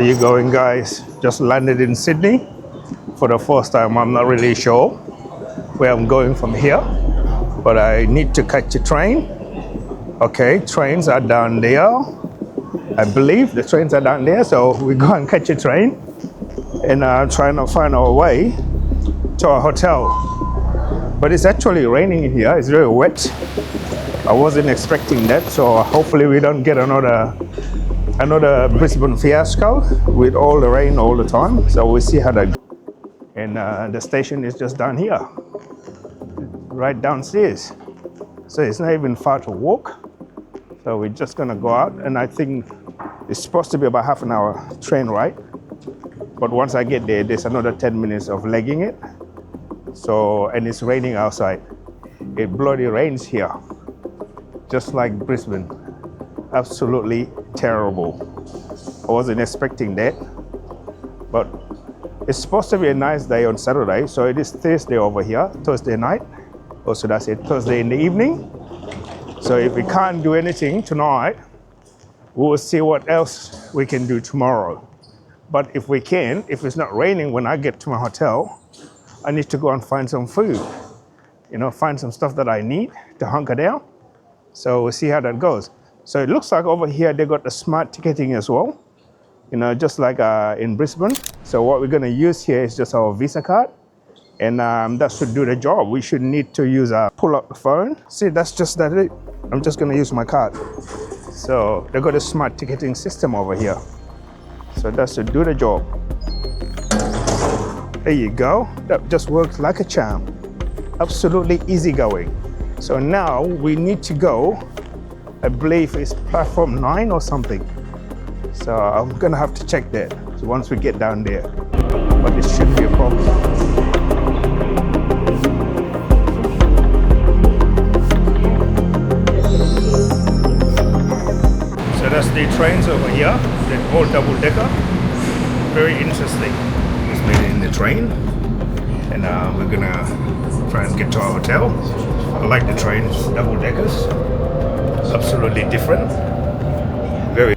Where you going, guys? Just landed in Sydney for the first time. I'm not really sure where I'm going from here, but I need to catch a train. Okay, trains are down there. I believe the trains are down there, so we go and catch a train and trying to find our way to our hotel. But it's actually raining in here. It's very wet. I wasn't expecting that, so hopefully we don't get another Brisbane fiasco with all the rain all the time. So we'll see how that goes. And the station is just down here, right downstairs. So it's not even far to walk. So we're just gonna go out, and I think it's supposed to be about half an hour train ride. But once I get there, there's another 10 minutes of legging it. So, and it's raining outside. It bloody rains here, just like Brisbane. Absolutely terrible. I wasn't expecting that, but it's supposed to be a nice day on Saturday, so it is Thursday over here, Thursday night, or should I say Thursday in the evening. So if we can't do anything tonight, we'll see what else we can do tomorrow. But if we can, if it's not raining when I get to my hotel, I need to go and find some food, find some stuff that I need to hunker down. So we'll see how that goes. So it looks like over here they got the smart ticketing as well, just like in Brisbane. So what we're going to use here is just our Visa card, and that should do the job. We should need to use pull up the phone. See, that's just it. I'm just going to use my card. So they got a smart ticketing system over here. So that should do the job. There you go. That just works like a charm. Absolutely easygoing. So now we need to go. I believe it's platform 9 or something. So I'm gonna have to check that once we get down there. But it shouldn't be a problem. So that's the trains over here, the old double-decker. Very interesting. Just made it in the train, and we're gonna try and get to our hotel. I like the trains, double-deckers. Absolutely different. Very.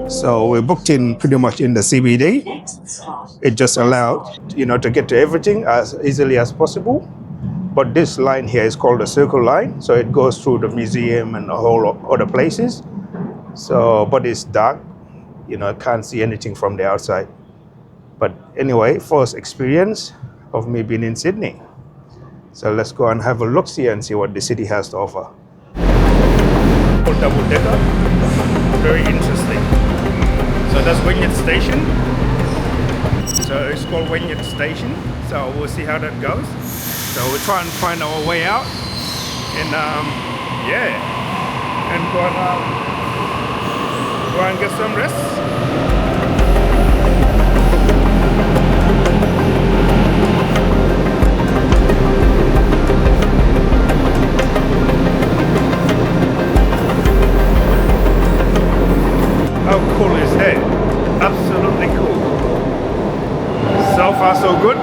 So we're booked in pretty much in the CBD. It just allowed, to get to everything as easily as possible. But this line here is called the Circle Line, so it goes through the museum and a whole lot other places. So, but it's dark, I can't see anything from the outside. But anyway, first experience of me being in Sydney. So let's go and have a look-see and see what the city has to offer. Double-decker, very interesting. So that's Wynyard Station. So it's called Wynyard Station. So we'll see how that goes. So we'll try and find our way out, and and go and get some rest. How cool is that? Absolutely cool. So far so good,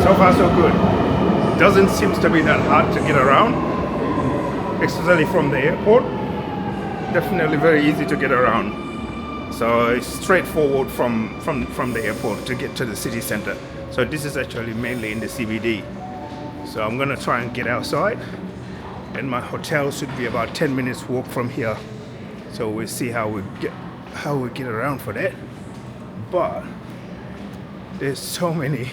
so far so good. Doesn't seem to be that hard to get around, especially from the airport. Definitely very easy to get around. So it's straightforward from the airport to get to the city center. So this is actually mainly in the CBD. So I'm gonna try and get outside, and my hotel should be about 10 minutes walk from here. So we'll see how we get around for that. But there's so many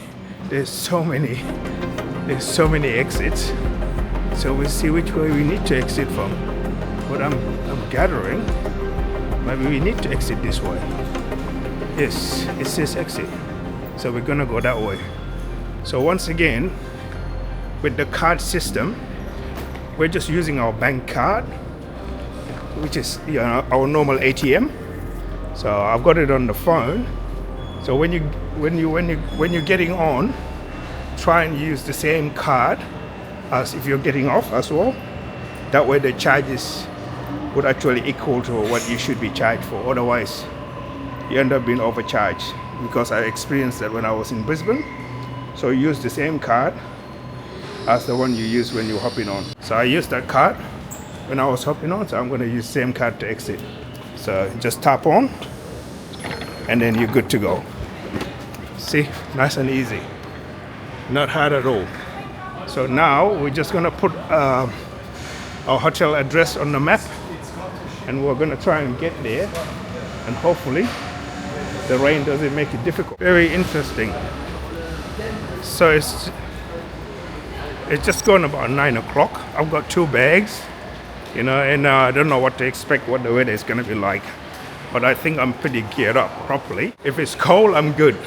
exits. So we'll see which way we need to exit from. But I'm gathering maybe we need to exit this way. Yes, it says exit. So we're gonna go that way. So once again, with the card system, we're just using our bank card, which is our normal ATM. So I've got it on the phone. So when you're getting on, try and use the same card as if you're getting off as well. That way the charges would actually equal to what you should be charged for. Otherwise, you end up being overcharged, because I experienced that when I was in Brisbane. So use the same card as the one you use when you're hopping on. So I used that card when I was hopping on, so I'm going to use the same card to exit. So just tap on and then you're good to go. See, nice and easy, not hard at all. So now we're just gonna put our hotel address on the map, and we're gonna try and get there, and hopefully the rain doesn't make it difficult. Very interesting. So it's just gone about 9 o'clock. I've got 2 bags, you know, and I don't know what to expect, what the weather is gonna be like, but I think I'm pretty geared up properly. If it's cold, I'm good,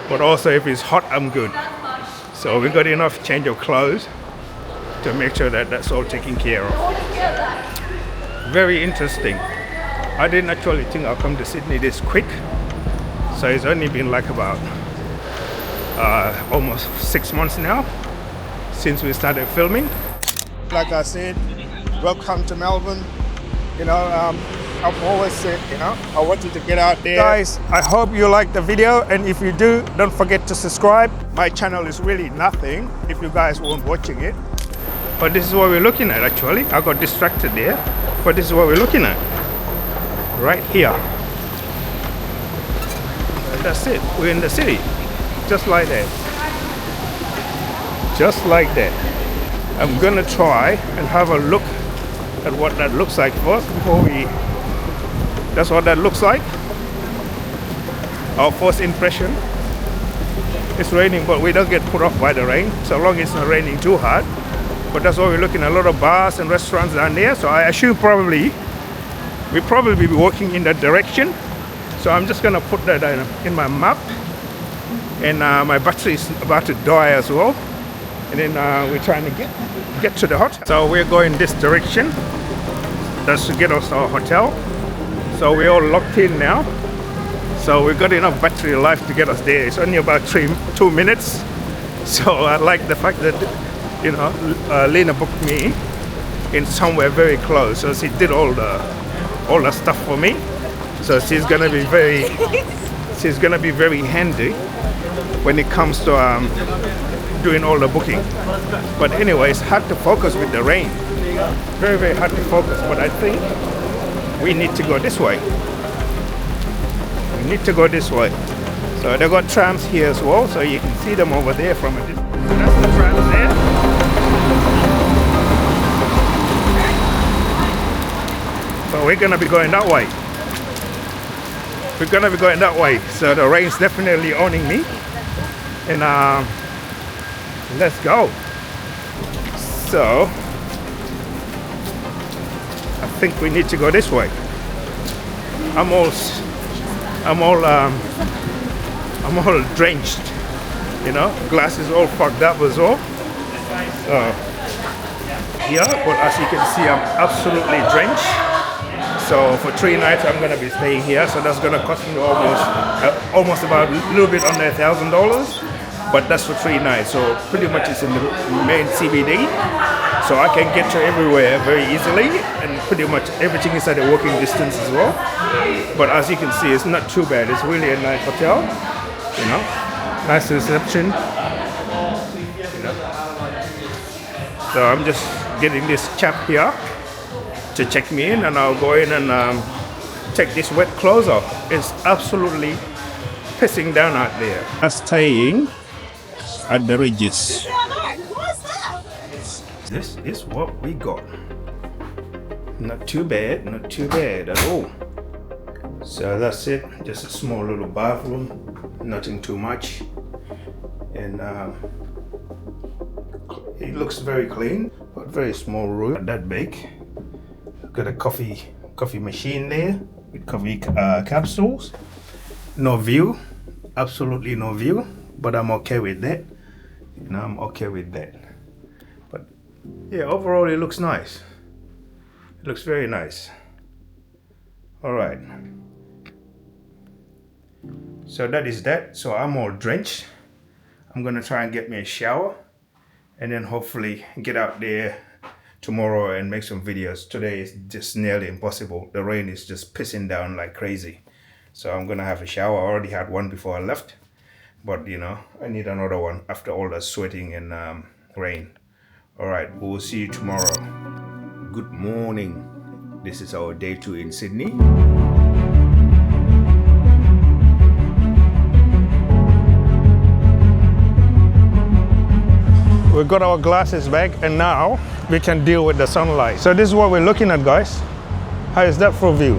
but also if it's hot, I'm good. So we got enough change of clothes to make sure that that's all taken care of. Very interesting. I didn't actually think I'll come to Sydney this quick. So it's only been like about almost 6 months now since we started filming. Like I said, welcome to Melbourne. You know, I've always said, you know, I want you to get out there. Guys, I hope you like the video, and if you do, don't forget to subscribe. My channel is really nothing if you guys weren't watching it. But this is what we're looking at actually. I got distracted there, but this is what we're looking at. Right here. That's it. We're in the city. Just like that. Just like that. I'm gonna try and have a look at what that looks like first before we... That's what that looks like. Our first impression. It's raining, but we don't get put off by the rain, so long as it's not raining too hard. But that's why we're looking at a lot of bars and restaurants down there. So I assume we'll probably be walking in that direction. So I'm just gonna put that in my map. And my battery is about to die as well. And then we're trying to get to the hotel. So we're going this direction. That's to get us our hotel. So we're all locked in now. So we've got enough battery life to get us there. It's only about 2 minutes. So I like the fact that, you know, Lena booked me in somewhere very close. So she did all the stuff for me. So she's gonna be very handy when it comes to doing all the booking. But anyway, it's hard to focus with the rain. Very, very hard to focus. But I think we need to go this way. We need to go this way. So they got trams here as well, so you can see them over there from a distance. So that's the trams there. So we're gonna be going that way. We're gonna be going that way. So the rain's definitely owning me. And let's go. So I think we need to go this way. I'm all drenched, you know, glasses all fogged up as well. Yeah, but as you can see, I'm absolutely drenched. So for 3 nights, I'm gonna be staying here. So that's gonna cost me almost about a little bit under $1,000. But that's for 3 nights. So pretty much it's in the main CBD. So I can get to everywhere very easily, and pretty much everything is at a walking distance as well. But as you can see, it's not too bad. It's really a nice hotel, you know, nice reception. You know. So I'm just getting this chap here to check me in, and I'll go in and take this wet clothes off. It's absolutely pissing down out there. I'm staying at the Regis. This is what we got. Not too bad, not too bad at all. So that's it, just a small little bathroom, nothing too much. And it looks very clean, but very small room, not that big. Got a coffee machine there with coffee capsules. No view, absolutely no view, but I'm okay with that. You know, I'm okay with that. But yeah, overall it looks nice. It looks very nice. All right. So that is that. So I'm all drenched. I'm gonna try and get me a shower, and then hopefully get out there tomorrow and make some videos. Today is just nearly impossible. The rain is just pissing down like crazy. So I'm gonna have a shower. I already had one before I left, but you know, I need another one after all the sweating and rain. All right, we'll see you tomorrow. Good morning. This is our day 2 in Sydney. we got our glasses back, and now we can deal with the sunlight. So this is what we're looking at, guys. How is that for view?